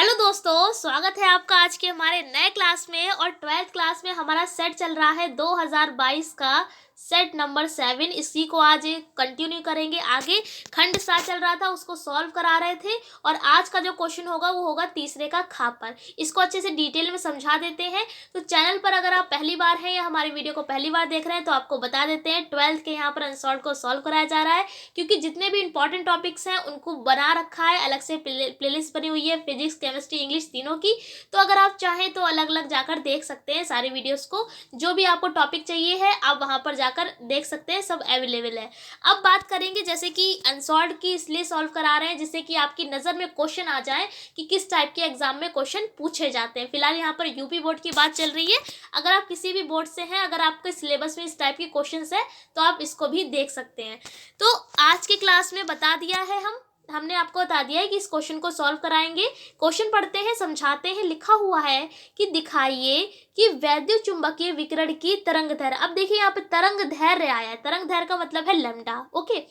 Hello दोस्तों, स्वागत है आपका आज के हमारे नए क्लास में। और 12th क्लास में हमारा सेट चल रहा है 2022 का सेट नंबर 7। इसी को आज कंटिन्यू करेंगे। आगे खंड 7 चल रहा था, उसको सॉल्व करा रहे थे। और आज का जो क्वेश्चन होगा वो होगा तीसरे का खापर। इसको अच्छे से डिटेल में समझा देते हैं। तो चैनल पर अगर आप पहली बार हैं या हमारे वीडियो को पहली बार देख रहे हैं तो आपको बता देते हैं 12th के यहाँ पर अनसॉल्व को सॉल्व कराया जा रहा है, क्योंकि जितने भी इंपॉर्टेंट टॉपिक्स हैं उनको बना रखा है। अलग से प्लेलिस्ट बनी हुई है फिजिक्स, केमिस्ट्री, इंग्लिश तीनों की। तो अगर आप चाहें तो अलग अलग जाकर देख सकते हैं सारी वीडियोस को। जो भी आपको टॉपिक चाहिए है आप वहां पर जाकर देख सकते हैं, सब अवेलेबल है। अब बात करेंगे जैसे कि अनसॉल्व की इसलिए सॉल्व करा रहे हैं जिससे कि आपकी नज़र में क्वेश्चन आ जाए कि किस टाइप के एग्जाम में क्वेश्चन पूछे जाते हैं। फिलहाल यहाँ पर यूपी बोर्ड की बात चल रही है। अगर आप किसी भी बोर्ड से हैं, अगर आपके सिलेबस में इस टाइप के क्वेश्चंस है तो आप इसको भी देख सकते हैं। तो आज की क्लास में बता दिया है हमने आपको बता दिया है कि इस क्वेश्चन को सॉल्व कराएंगे। क्वेश्चन पढ़ते हैं, समझाते हैं। लिखा हुआ है कि दिखाइए कि वैद्युत चुंबकीय विकिरण की तरंग दैर्घ्य। अब देखिए यहाँ पे तरंग दैर्घ्य आया है। तरंग दैर्घ्य का मतलब है लैम्डा। ओके,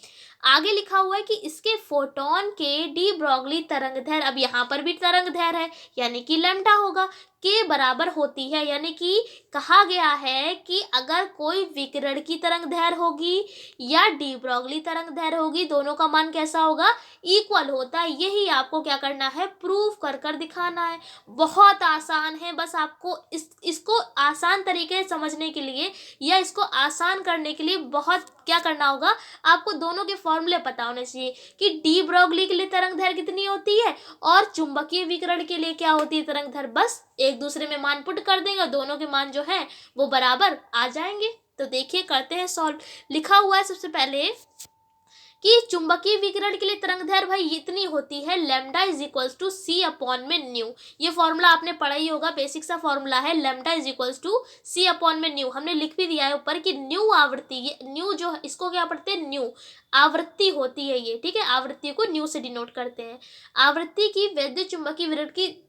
आगे लिखा हुआ है कि इसके फोटोन के डी ब्रोगली तरंग दैर्घ्य। अब यहाँ पर भी तरंग दैर्घ्य है यानी कि लैम्डा होगा, के बराबर होती है। यानी कि कहा गया है कि अगर कोई विकिरण की तरंग दैर्घ्य होगी या डी ब्रोगली तरंग दैर्घ्य होगी, दोनों का मान कैसा होगा, इक्वल होता है। यही आपको क्या करना है, प्रूफ कर कर दिखाना है। बहुत आसान है। बस आपको इसको आसान तरीके से समझने के लिए या इसको आसान करने के लिए बहुत क्या करना होगा, आपको दोनों के फॉर्मूले पता होने चाहिए कि डी ब्रोगली के लिए तरंग दैर्घ्य कितनी होती है और चुंबकीय विकिरण के लिए क्या होती है तरंग दैर्घ्य। बस एक दूसरे में मान पुट कर देंगे और दोनों के मान जो है वो बराबर आ जाएंगे। तो देखिए करते हैं सॉल्व। लिखा हुआ है सबसे पहले कि चुंबकीय विकिरण के लिए तरंग दैर्घ्य भाई इतनी होती है, lambda is equals to C upon में न्यू। ये फॉर्मूला आपने पढ़ा ही होगा, बेसिक सा फॉर्मूला है। Lambda is equals to C upon में न्यू। हमने लिख भी दिया है ऊपर कि न्यू आवृत्ति, ये न्यू जो इसको क्या पढ़ते हैं, न्यू आवृत्ति होती है ये। ठीक है, आवृत्ति को न्यू से डिनोट करते हैं। आवृत्ति की वैद्युत चुंबकीय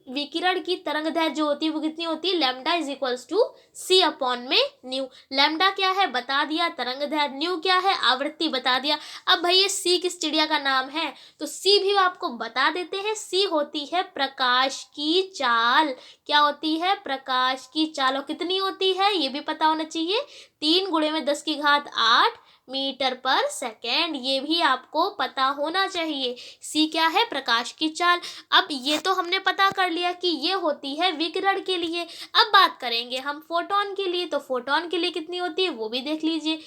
विकिरण की तरंग दैर्घ्य जो होती है वो कितनी होती है, lambda is equals to C upon में न्यू। लैम्डा क्या है बता दिया, तरंग दैर्घ्य, न्यू क्या है आवृत्ति बता दिया। अब भाई ये सी किस चिड़िया का नाम है तो सी भी आपको बता देते हैं। सी होती है प्रकाश की चाल। क्या होती है, प्रकाश की चाल। और कितनी होती है ये भी पता होना चाहिए, 3 गुणे में 10 की घात 8 मीटर पर सेकेंड। ये भी आपको पता होना चाहिए। सी क्या है, प्रकाश की चाल। अब ये तो हमने पता कर लिया कि ये होती है विकिरण के लिए। अब बात करेंगे हम फोटोन के लिए। तो फोटोन के लिए कितनी होती है वो भी देख लीजिए।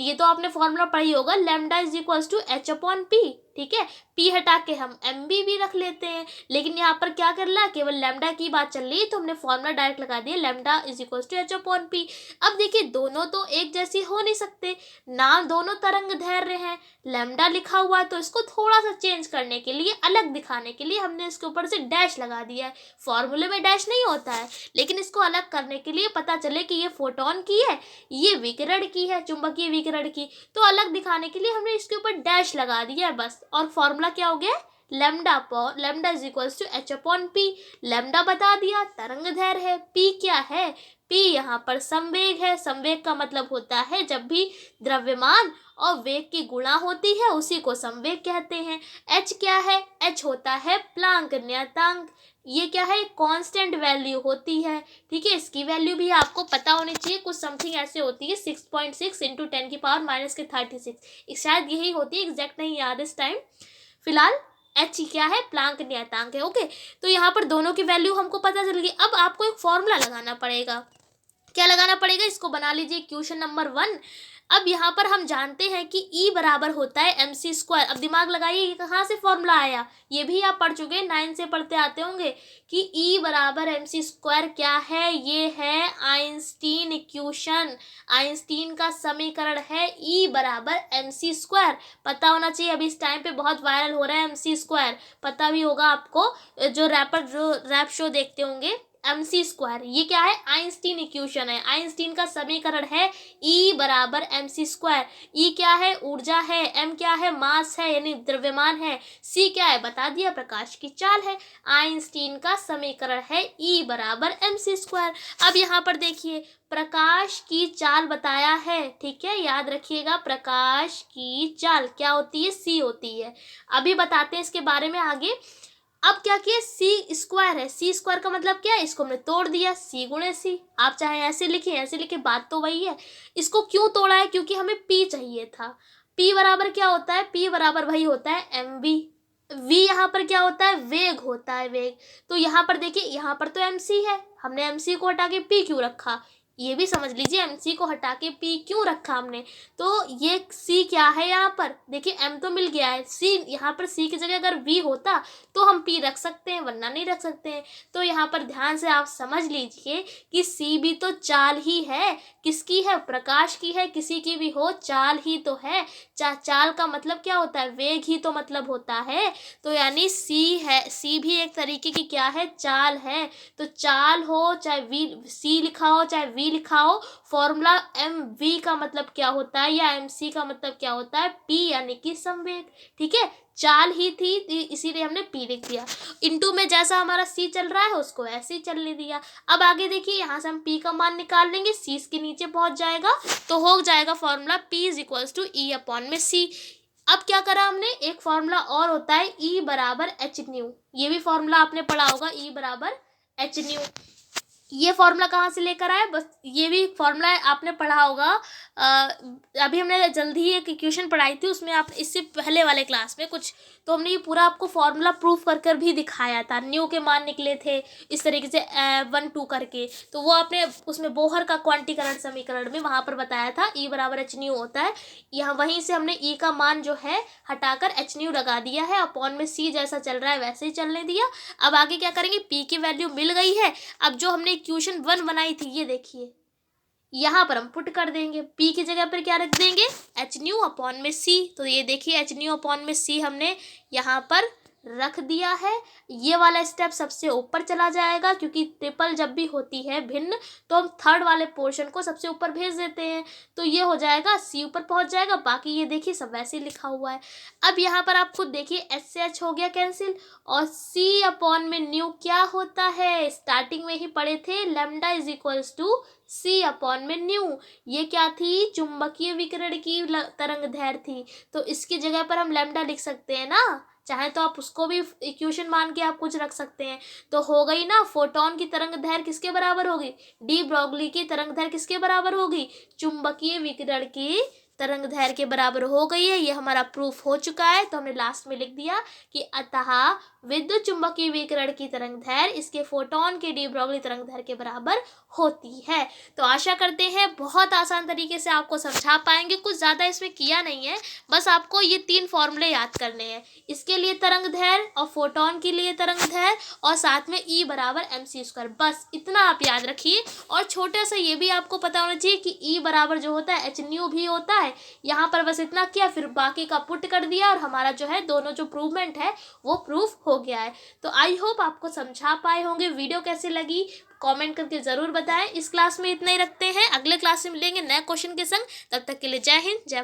ये तो आपने फॉर्मूला पढ़ी होगा, lambda is equals to H upon P. ठीक है, पी हटा के हम एम बी भी रख लेते हैं, लेकिन यहाँ पर क्या कर रहा, केवल लैम्डा की बात चल रही है तो हमने फॉर्मूला डायरेक्ट लगा दिया, lambda is equals to H upon P. अब देखिए दोनों तो एक जैसी हो नहीं सकते, नाम दोनों तरंग दैर्घ्य हैं। लैम्डा लिखा हुआ है तो इसको थोड़ा सा चेंज करने के लिए, अलग दिखाने के लिए हमने इसके ऊपर से डैश लगा दिया है। फॉर्मूले में डैश नहीं होता है, लेकिन इसको अलग करने के लिए पता चले कि ये फोटोन की है, ये विकिरण की है, चुंबकीय विकिरण की, तो अलग दिखाने के लिए हमने इसके ऊपर डैश लगा दिया है बस। और फॉर्मूला क्या हो गया, lambda is equals to H upon P. Lambda बता दिया तरंग दैर्घ्य है, पी क्या है, पी यहाँ पर संवेग है। संवेग का मतलब होता है जब भी द्रव्यमान और वेग की गुणा होती है उसी को संवेग कहते हैं। एच क्या है, एच होता है प्लांक नियतांक। ये क्या है, कांस्टेंट वैल्यू होती है। ठीक है, इसकी वैल्यू भी आपको पता होनी चाहिए। कुछ समथिंग ऐसे होती है 6.6 इंटू 10 की पावर माइनस के 36, शायद यही होती है, एग्जैक्ट नहीं याद इस टाइम। फिलहाल एच क्या है, प्लांक नियतांक है। ओके, तो यहाँ पर दोनों की वैल्यू हमको पता चल गई। अब आपको एक फॉर्मूला लगाना पड़ेगा। क्या लगाना पड़ेगा, इसको बना लीजिए क्वेश्चन नंबर 1। अब यहाँ पर हम जानते हैं कि E बराबर होता है एम सी स्क्वायर। अब दिमाग लगाइए, ये कहाँ से फॉर्मूला आया, ये भी आप पढ़ चुके हैं, 9 से पढ़ते आते होंगे कि E बराबर एम सी स्क्वायर क्या है, ये है आइंस्टीन इक्वेशन। आइंस्टीन का समीकरण है E बराबर एम सी स्क्वायर। पता होना चाहिए, अभी इस टाइम पे बहुत वायरल हो रहा है एम सी स्क्वायर, पता भी होगा आपको, जो रैप शो देखते होंगे। एम सी स्क्वायर ये क्या है, आइंस्टीन इक्वेशन है। आइंस्टीन का समीकरण है E बराबर एम सी स्क्वायर। E क्या है, ऊर्जा है, M क्या है, मास है यानी द्रव्यमान है, C क्या है बता दिया, प्रकाश की चाल है। आइंस्टीन का समीकरण है E बराबर एम सी स्क्वायर। अब यहाँ पर देखिए प्रकाश की चाल बताया है, ठीक है, याद रखिएगा प्रकाश की चाल क्या होती है, C होती है। अभी बताते हैं इसके बारे में आगे। अब क्या किया, सी स्क्वायर है, सी स्क्वायर का मतलब क्या है, इसको हमने तोड़ दिया, सी गुणे सी। आप चाहे ऐसे लिखे ऐसे लिखे, बात तो वही है। इसको क्यों तोड़ा है, क्योंकि हमें पी चाहिए था। पी बराबर क्या होता है, पी बराबर वही होता है एम वी। वी यहाँ पर क्या होता है, वेग होता है, वेग। तो यहाँ पर देखिए, यहाँ पर तो एम सी है, हमने एम सी को हटा के पी क्यों रखा, ये भी समझ लीजिए, एम सी को हटा के पी क्यों रखा हमने। तो ये सी क्या है, यहाँ पर देखिए एम तो मिल गया है, सी यहाँ पर सी की जगह अगर वी होता तो हम पी रख सकते हैं, वरना नहीं रख सकते हैं। तो यहाँ पर ध्यान से आप समझ लीजिए कि सी भी तो चाल ही है, किसकी है, प्रकाश की है, किसी की भी हो चाल ही तो है। चाल का मतलब क्या होता है, वेग ही तो मतलब होता है। तो यानी सी है, सी भी एक तरीके की क्या है, चाल है। तो चाल हो चाहे वी, सी लिखा हो चाहे वी लिखा हो, फॉर्मूला एम वी का मतलब क्या होता है या एम सी का मतलब क्या होता है, पी यानी कि संवेग। ठीक है, चाल ही थी इसीलिए हमने पी लिख दिया। इनटू में जैसा हमारा सी चल रहा है उसको ऐसे ही चलने दिया। अब आगे देखिए, यहाँ से हम पी का मान निकाल लेंगे, सी इसके नीचे पहुंच जाएगा, तो हो जाएगा formula P is equals to E upon में सी। अब क्या करा हमने, एक फॉर्मूला और होता है ई बराबर एच न्यू, ये भी फॉर्मूला आपने पढ़ा होगा, ई बराबर एच न्यू। ये फॉर्मूला कहाँ से लेकर आए, बस ये भी फॉर्मूला आपने पढ़ा होगा। अभी हमने जल्दी ही एक इक्वेशन पढ़ाई थी, उसमें आप इससे पहले वाले क्लास में कुछ, तो हमने ये पूरा आपको फॉर्मूला प्रूफ कर कर भी दिखाया था। न्यू के मान निकले थे इस तरीके से 1 2 करके, तो वो आपने उसमें बोहर का क्वांटीकरण समीकरण में वहाँ पर बताया था, ई बराबर एच न्यू होता है। यहाँ वहीं से हमने ई का मान जो है हटाकर एच न्यू लगा दिया है, अपॉन में सी जैसा चल रहा है वैसे ही चलने दिया। अब आगे क्या करेंगे, पी की वैल्यू मिल गई है। अब जो हमने इक्वेशन 1 बनाई थी, ये देखिए यहाँ पर हम पुट कर देंगे, पी की जगह पर क्या रख देंगे, एच न्यू अपॉन में सी। तो ये देखिए एच न्यू अपॉन में सी हमने यहाँ पर रख दिया है। ये वाला स्टेप सबसे ऊपर चला जाएगा, क्योंकि ट्रिपल जब भी होती है भिन्न तो हम थर्ड वाले पोर्शन को सबसे ऊपर भेज देते हैं। तो ये हो जाएगा, सी ऊपर पहुंच जाएगा, बाकी ये देखिए सब वैसे ही लिखा हुआ है। अब यहाँ पर आप खुद देखिए, एच से एच हो गया कैंसिल, और सी अपॉन में न्यू क्या होता है, स्टार्टिंग में ही पढ़े थे, lambda is equals to C upon में न्यू। ये क्या थी, चुंबकीय विकिरण की तरंग दैर्घ्य थी, तो इसकी जगह पर हम लैम्डा लिख सकते हैं ना, चाहे तो आप उसको भी इक्वेशन मान के आप कुछ रख सकते हैं। तो हो गई ना, फोटोन की तरंग दैर्घ्य किसके बराबर होगी, डी ब्रोगली की तरंग दैर्घ्य किसके बराबर होगी, चुंबकीय विकिरण की तरंग दैर्घ्य के बराबर हो गई है। ये हमारा प्रूफ हो चुका है। तो हमने लास्ट में लिख दिया कि अतः विद्युत चुंबकीय विकिरण की तरंग दैर्घ्य इसके फोटोन के डी ब्रोगली तरंग दैर्घ्य के बराबर होती है। तो आशा करते हैं बहुत आसान तरीके से आपको समझा पाएंगे, कुछ ज़्यादा इसमें किया नहीं है, बस आपको ये 3 फॉर्मूले याद करने हैं, इसके लिए तरंग दैर्घ्य और फोटोन के लिए तरंग दैर्घ्य और साथ में ई बराबर एम सी स्क्वायर, बस इतना आप याद रखिए। और छोटा सा ये भी आपको पता होना चाहिए कि ई बराबर जो होता है एच न्यू भी होता है। यहाँ पर बस इतना किया, फिर बाकी का पुट कर दिया, और हमारा जो है दोनों जो प्रूवमेंट है वो प्रूफ हो गया है। तो आई होप आपको समझा पाए होंगे। वीडियो कैसी लगी कमेंट करके ज़रूर बताएं। इस क्लास में इतना ही रखते हैं, अगले क्लास में मिलेंगे नए क्वेश्चन के संग। तब तक के लिए जय हिंद, जय भारत।